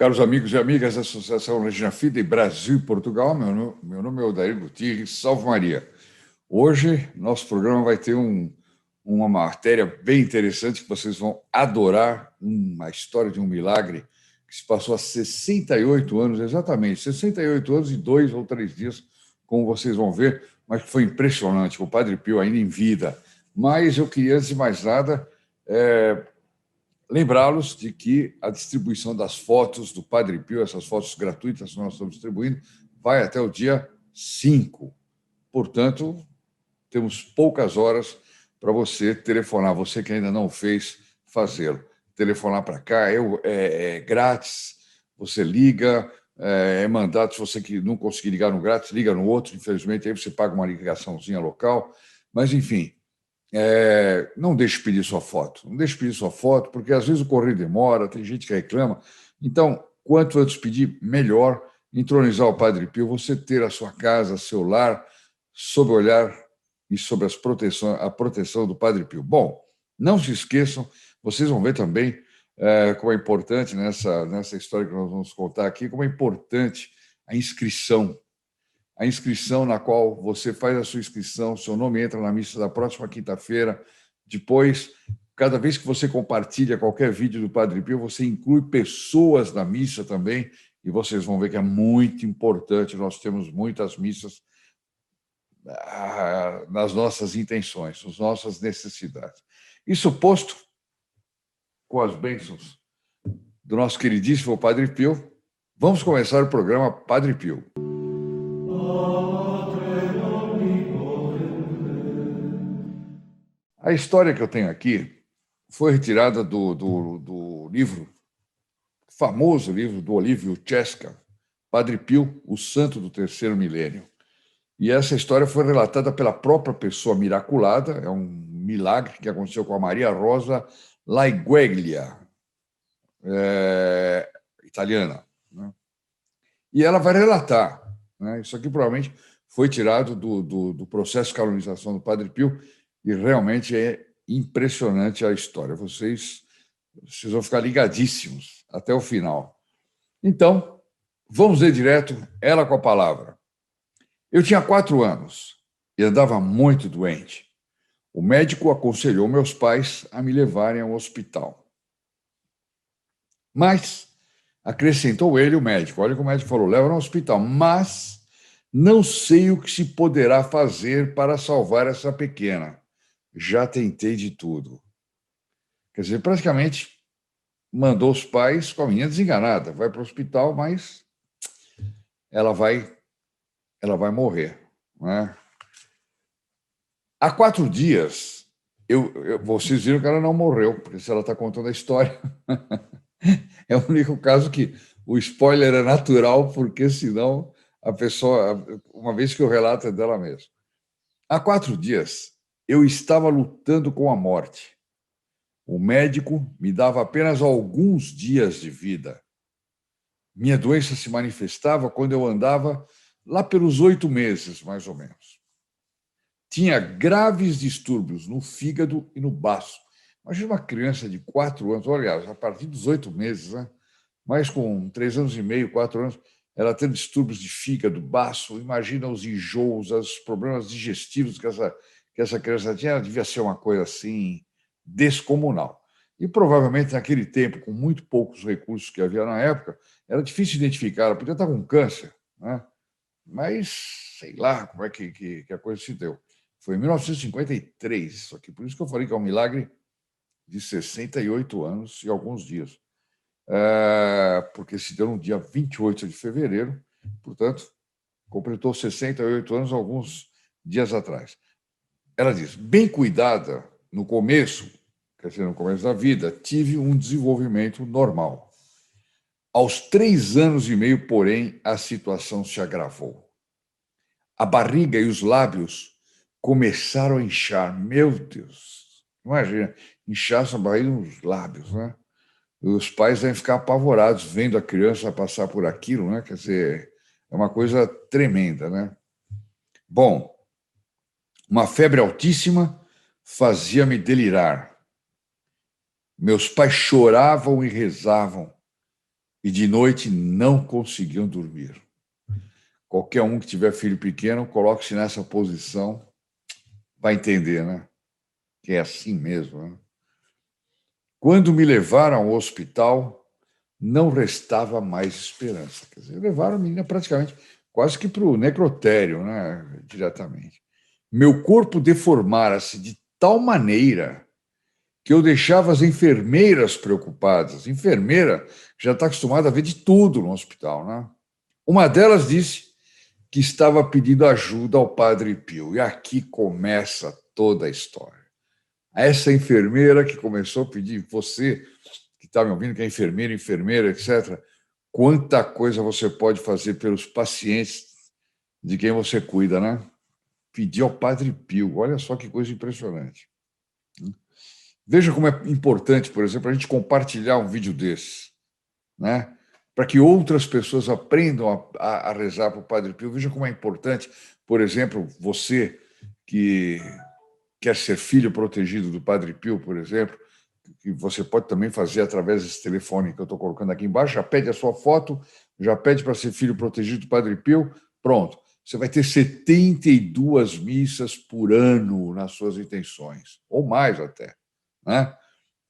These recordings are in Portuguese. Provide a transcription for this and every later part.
Caros amigos e amigas da Associação Regina Fidei Brasil e Portugal, meu nome é Odair Gutierrez, salve Maria. Hoje, nosso programa vai ter uma matéria bem interessante que vocês vão adorar, uma história de um milagre que se passou há 68 anos, exatamente, 68 anos e 2 ou 3 dias, como vocês vão ver, mas que foi impressionante, o Padre Pio ainda em vida. Mas eu queria, antes de mais nada, lembrá-los de que a distribuição das fotos do Padre Pio, essas fotos gratuitas que nós estamos distribuindo, vai até o dia 5. Portanto, temos poucas horas para você telefonar. Você que ainda não fez, fazê-lo. Telefonar para cá é grátis, você liga, é mandado. Se você que não conseguir ligar no grátis, liga no outro. Infelizmente, aí você paga uma ligaçãozinha local. Mas, enfim, não deixe de pedir sua foto. Não deixe de pedir sua foto, porque às vezes o correio demora, tem gente que reclama. Então, quanto antes pedir, melhor. Entronizar o Padre Pio, você ter a sua casa, seu lar, sob o olhar e sob a proteção do Padre Pio. Bom, não se esqueçam, vocês vão ver também como é importante nessa história que nós vamos contar aqui, como é importante a inscrição. A inscrição na qual você faz a sua inscrição, seu nome entra na missa da próxima quinta-feira. Depois, cada vez que você compartilha qualquer vídeo do Padre Pio, você inclui pessoas na missa também, e vocês vão ver que é muito importante. Nós temos muitas missas nas nossas intenções, nas nossas necessidades. Isso posto, com as bênçãos do nosso queridíssimo Padre Pio, vamos começar o programa Padre Pio. A história que eu tenho aqui foi retirada do livro, famoso livro do Olívio Cesca, Padre Pio, o Santo do Terceiro Milênio. E essa história foi relatada pela própria pessoa miraculada, é um milagre que aconteceu com a Maria Rosa Laigueglia, italiana. Né? E ela vai relatar. Né? Isso aqui provavelmente foi tirado do processo de canonização do Padre Pio, e realmente é impressionante a história. Vocês vão ficar ligadíssimos até o final. Então, vamos ver direto, ela com a palavra. Eu tinha 4 anos e andava muito doente. O médico aconselhou meus pais a me levarem ao hospital. Mas, acrescentou ele, o médico, olha o que o médico falou, leva ao hospital, mas não sei o que se poderá fazer para salvar essa pequena. Já tentei de tudo. Quer dizer, praticamente mandou os pais com a menina desenganada. Vai para o hospital, mas ela vai morrer. Né? Há 4 dias, vocês viram que ela não morreu, porque se ela está contando a história, é o único caso que o spoiler é natural, porque senão a pessoa, uma vez que o relato é dela mesma. Há 4 dias, eu estava lutando com a morte. O médico me dava apenas alguns dias de vida. Minha doença se manifestava quando eu andava lá pelos 8 meses, mais ou menos. Tinha graves distúrbios no fígado e no baço. Imagina uma criança de 4 anos, olha, a partir dos 8 meses, né? Mas com 3 anos e meio, 4 anos, ela tendo distúrbios de fígado, baço. Imagina os enjoos, os problemas digestivos que essa criança tinha. Ela devia ser uma coisa assim descomunal. E provavelmente naquele tempo, com muito poucos recursos que havia na época, era difícil identificar. Ela podia estar com câncer, né? Mas sei lá como é que a coisa se deu. Foi em 1953, isso aqui. Por isso que eu falei que é um milagre de 68 anos e alguns dias. Porque se deu no dia 28 de fevereiro, portanto, completou 68 anos alguns dias atrás. Ela diz, bem cuidada no começo, quer dizer, no começo da vida, tive um desenvolvimento normal. Aos 3 anos e meio, porém, a situação se agravou. A barriga e os lábios começaram a inchar. Meu Deus! Imagina, inchaço a barriga e os lábios, né? Os pais devem ficar apavorados vendo a criança passar por aquilo, né? Quer dizer, é uma coisa tremenda, né? Bom, uma febre altíssima fazia-me delirar. Meus pais choravam e rezavam e de noite não conseguiam dormir. Qualquer um que tiver filho pequeno, coloque-se nessa posição, vai entender, né? Que é assim mesmo. Né? Quando me levaram ao hospital, não restava mais esperança. Quer dizer, levaram a menina praticamente quase que para o necrotério, né? Diretamente. Meu corpo deformara-se de tal maneira que eu deixava as enfermeiras preocupadas. Enfermeira já está acostumada a ver de tudo no hospital, né? Uma delas disse que estava pedindo ajuda ao Padre Pio. E aqui começa toda a história. Essa enfermeira que começou a pedir, você que está me ouvindo, que é enfermeira, etc., quanta coisa você pode fazer pelos pacientes de quem você cuida, né? Pedir ao Padre Pio. Olha só que coisa impressionante. Veja como é importante, por exemplo, a gente compartilhar um vídeo desse, né? Para que outras pessoas aprendam a rezar para o Padre Pio. Veja como é importante, por exemplo, você que quer ser filho protegido do Padre Pio, por exemplo, que você pode também fazer através desse telefone que eu estou colocando aqui embaixo, já pede a sua foto, já pede para ser filho protegido do Padre Pio, pronto. Você vai ter 72 missas por ano nas suas intenções, ou mais até, né?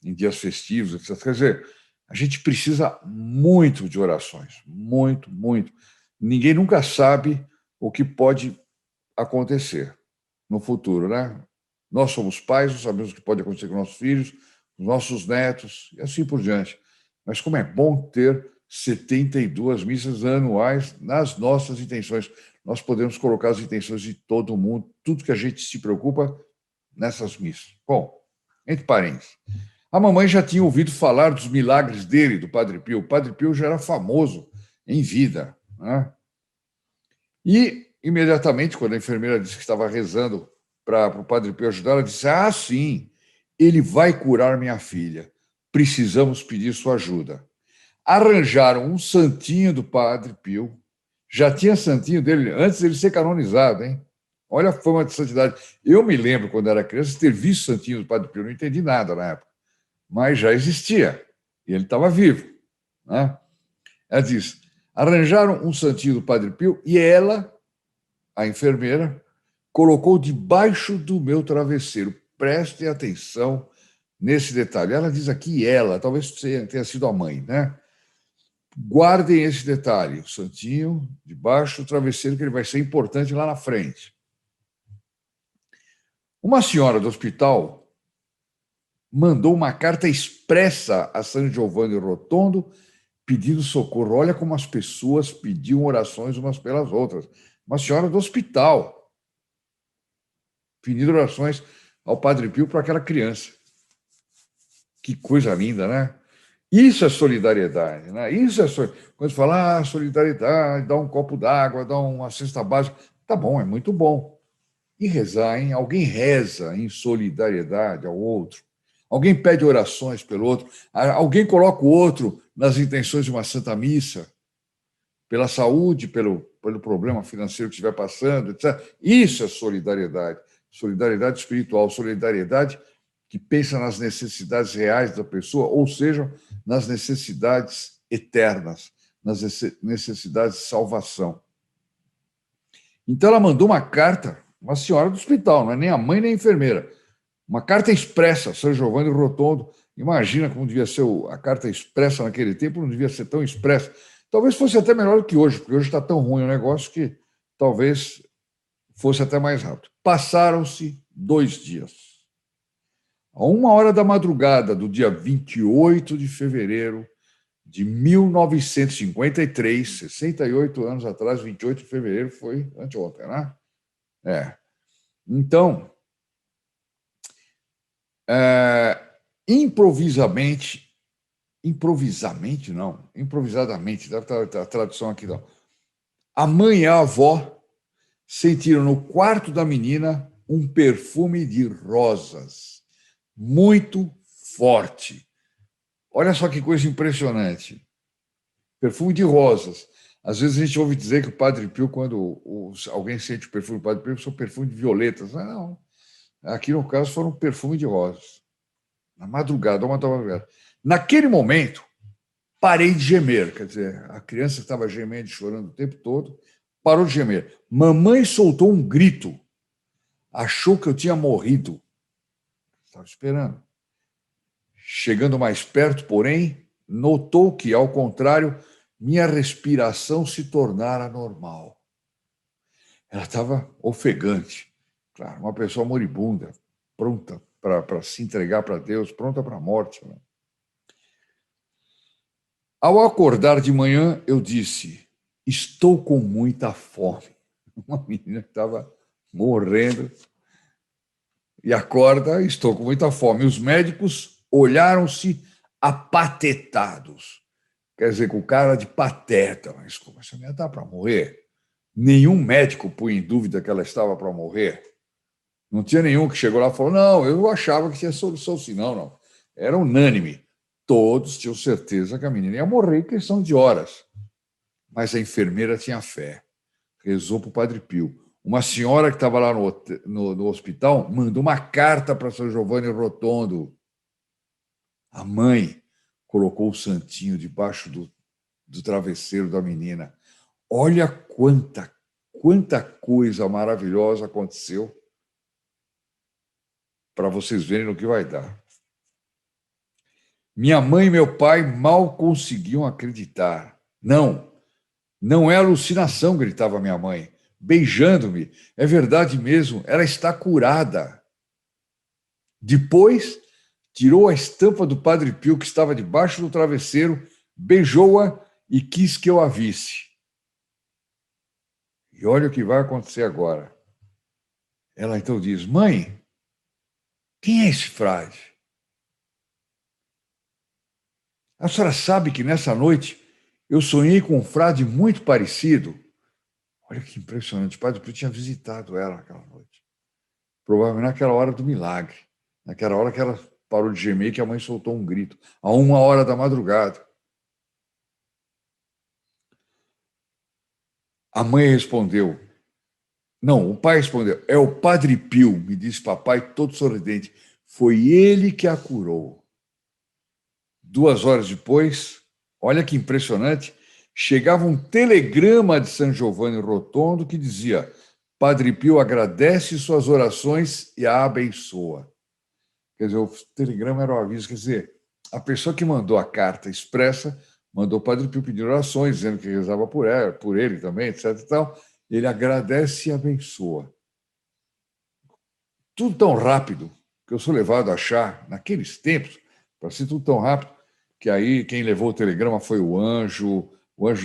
Em dias festivos, etc. Quer dizer, a gente precisa muito de orações, muito, muito. Ninguém nunca sabe o que pode acontecer no futuro, né? Nós somos pais, não sabemos o que pode acontecer com nossos filhos, com nossos netos, e assim por diante. Mas como é bom ter 72 missas anuais nas nossas intenções. Nós podemos colocar as intenções de todo mundo, tudo que a gente se preocupa nessas missas. Bom, entre parênteses, a mamãe já tinha ouvido falar dos milagres dele, do Padre Pio. O Padre Pio já era famoso em vida, né? E, imediatamente, quando a enfermeira disse que estava rezando para o Padre Pio ajudar, ela disse: ah, sim, ele vai curar minha filha. Precisamos pedir sua ajuda. Arranjaram um santinho do Padre Pio. Já tinha santinho dele antes dele ser canonizado, hein? Olha a fama de santidade. Eu me lembro, quando era criança, de ter visto o santinho do Padre Pio. Não entendi nada na época, mas já existia. E ele estava vivo, né? Ela diz: arranjaram um santinho do Padre Pio e ela, a enfermeira, colocou debaixo do meu travesseiro. Prestem atenção nesse detalhe. Ela diz aqui ela, talvez tenha sido a mãe, né? Guardem esse detalhe, o santinho debaixo do travesseiro, que ele vai ser importante lá na frente. Uma senhora do hospital mandou uma carta expressa a San Giovanni Rotondo pedindo socorro. Olha como as pessoas pediam orações umas pelas outras. Uma senhora do hospital pedindo orações ao Padre Pio para aquela criança. Que coisa linda, né? Isso é solidariedade, né? Isso é quando fala solidariedade, dá um copo d'água, dá uma cesta básica, tá bom, é muito bom. E rezar, hein? Alguém reza em solidariedade ao outro. Alguém pede orações pelo outro. Alguém coloca o outro nas intenções de uma santa missa, pela saúde, pelo problema financeiro que estiver passando, etc. Isso é solidariedade. Solidariedade espiritual, solidariedade que pensa nas necessidades reais da pessoa, ou seja, nas necessidades eternas, nas necessidades de salvação. Então, ela mandou uma carta, uma senhora do hospital, não é nem a mãe nem a enfermeira, uma carta expressa, São Giovanni Rotondo. Imagina como devia ser a carta expressa naquele tempo, não devia ser tão expressa. Talvez fosse até melhor do que hoje, porque hoje está tão ruim o negócio que talvez fosse até mais rápido. Passaram-se 2 dias. A 1h da madrugada do dia 28 de fevereiro de 1953, 68 anos atrás, 28 de fevereiro foi anteontem, né? Então, improvisadamente, deve estar a tradução aqui, não. A mãe e a avó sentiram no quarto da menina um perfume de rosas muito forte. Olha só que coisa impressionante. Perfume de rosas. Às vezes a gente ouve dizer que o Padre Pio, quando alguém sente o perfume do Padre Pio, é um perfume de violetas. Não. Aqui, no caso, foram um perfume de rosas. Na madrugada, uma da madrugada. Naquele momento, parei de gemer. Quer dizer, a criança estava gemendo e chorando o tempo todo, parou de gemer. Mamãe soltou um grito. Achou que eu tinha morrido. Estava esperando. Chegando mais perto, porém, notou que, ao contrário, minha respiração se tornara normal. Ela estava ofegante. Claro, uma pessoa moribunda, pronta para se entregar para Deus, pronta para a morte. Né? Ao acordar de manhã, eu disse: estou com muita fome. Uma menina que estava morrendo e acorda: estou com muita fome. Os médicos olharam-se apatetados. Quer dizer, com cara de pateta. Mas como essa mulher está para morrer? Nenhum médico pôs em dúvida que ela estava para morrer. Não tinha nenhum que chegou lá e falou: não, eu achava que tinha solução sim. Não, não. Era unânime. Todos tinham certeza que a menina ia morrer em questão de horas. Mas a enfermeira tinha fé. Rezou para o Padre Pio. Uma senhora que estava lá no hospital mandou uma carta para São Giovanni Rotondo. A mãe colocou o santinho debaixo do travesseiro da menina. Olha quanta coisa maravilhosa aconteceu para vocês verem no que vai dar. Minha mãe e meu pai mal conseguiam acreditar. Não, não é alucinação, gritava minha mãe, beijando-me. É verdade mesmo, ela está curada. Depois, tirou a estampa do Padre Pio que estava debaixo do travesseiro, beijou-a e quis que eu a visse. E olha o que vai acontecer agora. Ela então diz: mãe, quem é esse frade? A senhora sabe que nessa noite eu sonhei com um frade muito parecido. Olha que impressionante. O Padre Pio tinha visitado ela naquela noite. Provavelmente naquela hora do milagre. Naquela hora que ela parou de gemer, que a mãe soltou um grito. A 1h da madrugada. A mãe respondeu. Não, o pai respondeu. É o Padre Pio, me disse papai, todo sorridente. Foi ele que a curou. 2 horas depois, olha que impressionante, chegava um telegrama de São Giovanni Rotondo que dizia: Padre Pio agradece suas orações e a abençoa. Quer dizer, o telegrama era o aviso, quer dizer, a pessoa que mandou a carta expressa mandou o Padre Pio pedir orações, dizendo que rezava por ele também, etc. E tal. Ele agradece e abençoa. Tudo tão rápido que eu sou levado a achar, naqueles tempos, para ser tudo tão rápido, que aí quem levou o telegrama foi o anjo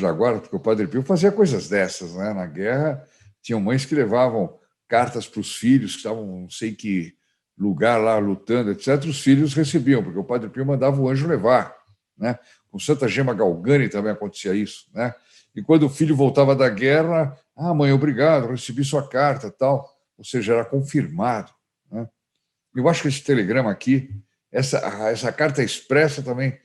da guarda, porque o Padre Pio fazia coisas dessas, né? Na guerra, tinham mães que levavam cartas para os filhos, que estavam não sei que lugar lá lutando, etc. Os filhos recebiam, porque o Padre Pio mandava o anjo levar, né? Com Santa Gema Galgani também acontecia isso, né? E quando o filho voltava da guerra, mãe, obrigado, recebi sua carta, tal. Ou seja, era confirmado, né? Eu acho que esse telegrama aqui, essa carta expressa também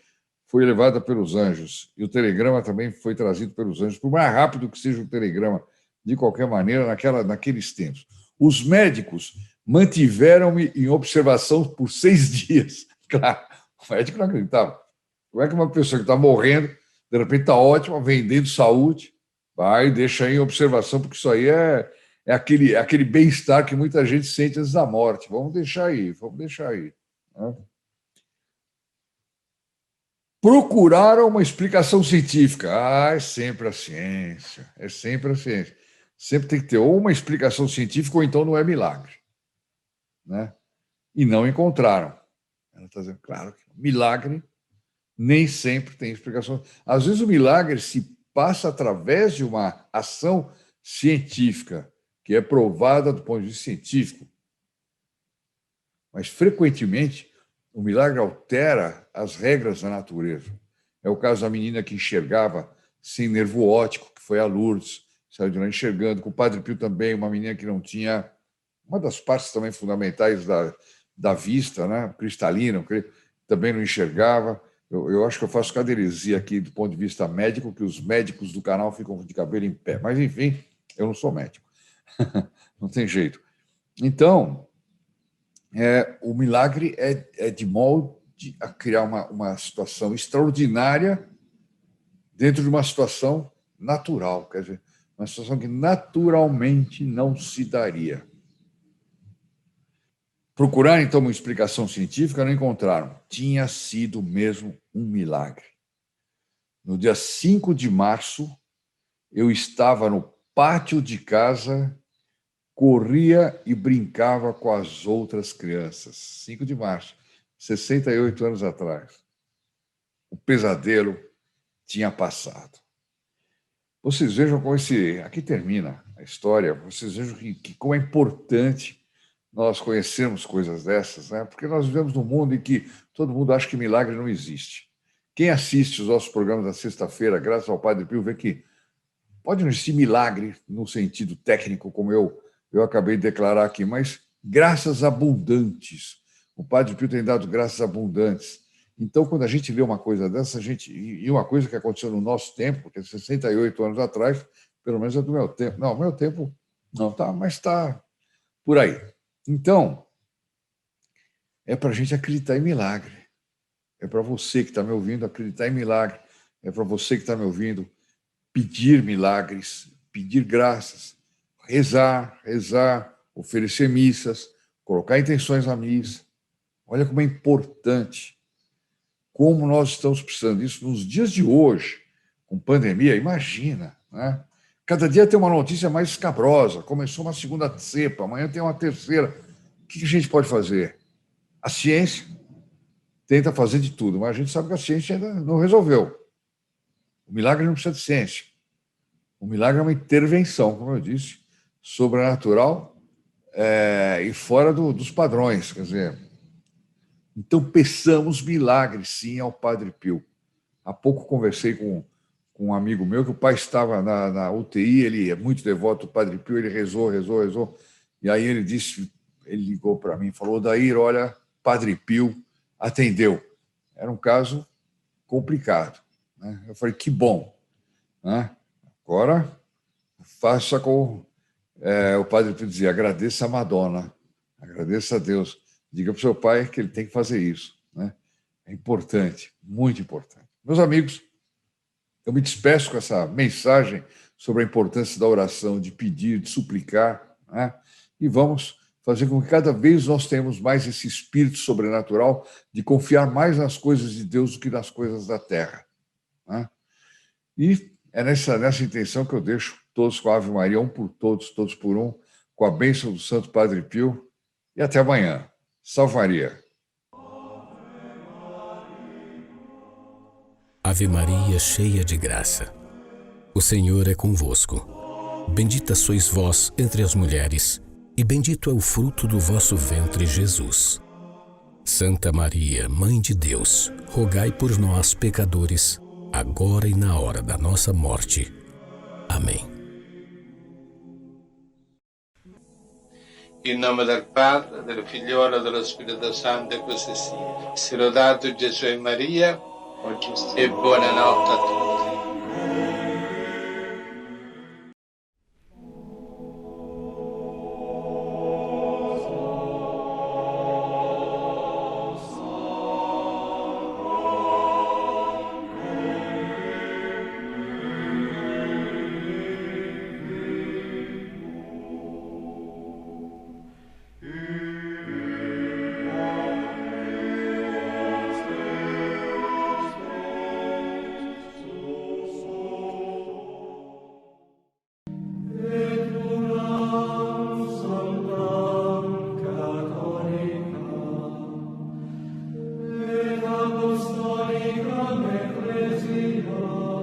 foi levada pelos anjos. E o telegrama também foi trazido pelos anjos, por mais rápido que seja o telegrama, de qualquer maneira, naqueles tempos. Os médicos mantiveram-me em observação por 6 dias. Claro, o médico não acreditava. Como é que uma pessoa que está morrendo, de repente está ótima, vendendo saúde, vai, deixa aí em observação, porque isso aí é aquele bem-estar que muita gente sente antes da morte. Vamos deixar aí, vamos deixar aí. Né? Procuraram uma explicação científica. É sempre a ciência, é sempre a ciência. Sempre tem que ter ou uma explicação científica ou então não é milagre. Né? E não encontraram. Ela está dizendo, claro, que milagre nem sempre tem explicação. Às vezes o milagre se passa através de uma ação científica, que é provada do ponto de vista científico. Mas, frequentemente, o milagre altera as regras da natureza. É o caso da menina que enxergava sem nervo óptico, que foi a Lourdes, saiu de lá enxergando. Com o Padre Pio também, uma menina que não tinha uma das partes também fundamentais da vista, né? Cristalina, também não enxergava. Eu acho que eu faço cada heresia aqui do ponto de vista médico, que os médicos do canal ficam de cabelo em pé. Mas, enfim, eu não sou médico. Não tem jeito. Então, o milagre é de molde a criar uma situação extraordinária dentro de uma situação natural, quer dizer, uma situação que naturalmente não se daria. Procuraram, então, uma explicação científica, não encontraram. Tinha sido mesmo um milagre. No dia 5 de março, eu estava no pátio de casa, corria e brincava com as outras crianças. 5 de março, 68 anos atrás. O pesadelo tinha passado. Vocês vejam como aqui termina a história, vocês vejam como é importante nós conhecermos coisas dessas, né? Porque nós vivemos num mundo em que todo mundo acha que milagre não existe. Quem assiste os nossos programas da sexta-feira, graças ao Padre Pio, vê que pode não existir milagre no sentido técnico, como eu acabei de declarar aqui, mas graças abundantes. O Padre Pio tem dado graças abundantes. Então, quando a gente vê uma coisa dessa, e uma coisa que aconteceu no nosso tempo, porque 68 anos atrás, pelo menos é do meu tempo. Não, meu tempo não está, mas está por aí. Então, é para a gente acreditar em milagre. É para você que está me ouvindo acreditar em milagre. É para você que está me ouvindo pedir milagres, pedir graças, rezar, oferecer missas, colocar intenções na missa. Olha como é importante, como nós estamos precisando disso nos dias de hoje, com pandemia, imagina, né? Cada dia tem uma notícia mais escabrosa, começou uma segunda cepa, amanhã tem uma terceira. O que a gente pode fazer? A ciência tenta fazer de tudo, mas a gente sabe que a ciência ainda não resolveu. O milagre não precisa de ciência. O milagre é uma intervenção, como eu disse, sobrenatural e fora dos padrões. Quer dizer, então peçamos milagres, sim, ao Padre Pio. Há pouco conversei com um amigo meu que o pai estava na UTI, ele é muito devoto do Padre Pio, ele rezou, e aí ele ligou para mim e falou: Odair, olha, Padre Pio atendeu. Era um caso complicado, né? Eu falei: que bom, né? Agora faça com o Padre Pio dizia: agradeça a Madonna, agradeça a Deus, diga para o seu pai que ele tem que fazer isso, né? É importante, muito importante. Meus amigos, eu me despeço com essa mensagem sobre a importância da oração, de pedir, de suplicar, né? E vamos fazer com que cada vez nós tenhamos mais esse espírito sobrenatural de confiar mais nas coisas de Deus do que nas coisas da terra, né? E é nessa intenção que eu deixo todos com a Ave Maria, um por todos, todos por um, com a bênção do Santo Padre Pio. E até amanhã. Salve Maria. Ave Maria, cheia de graça. O Senhor é convosco. Bendita sois vós entre as mulheres, e bendito é o fruto do vosso ventre, Jesus. Santa Maria, Mãe de Deus, rogai por nós, pecadores, agora e na hora da nossa morte. Amém. In nome del Padre, del Figliolo e dello Spirito Santo, e così sia. Sia lodato Gesù e Maria, e buonanotte a tutti. Apostolica Ecclesia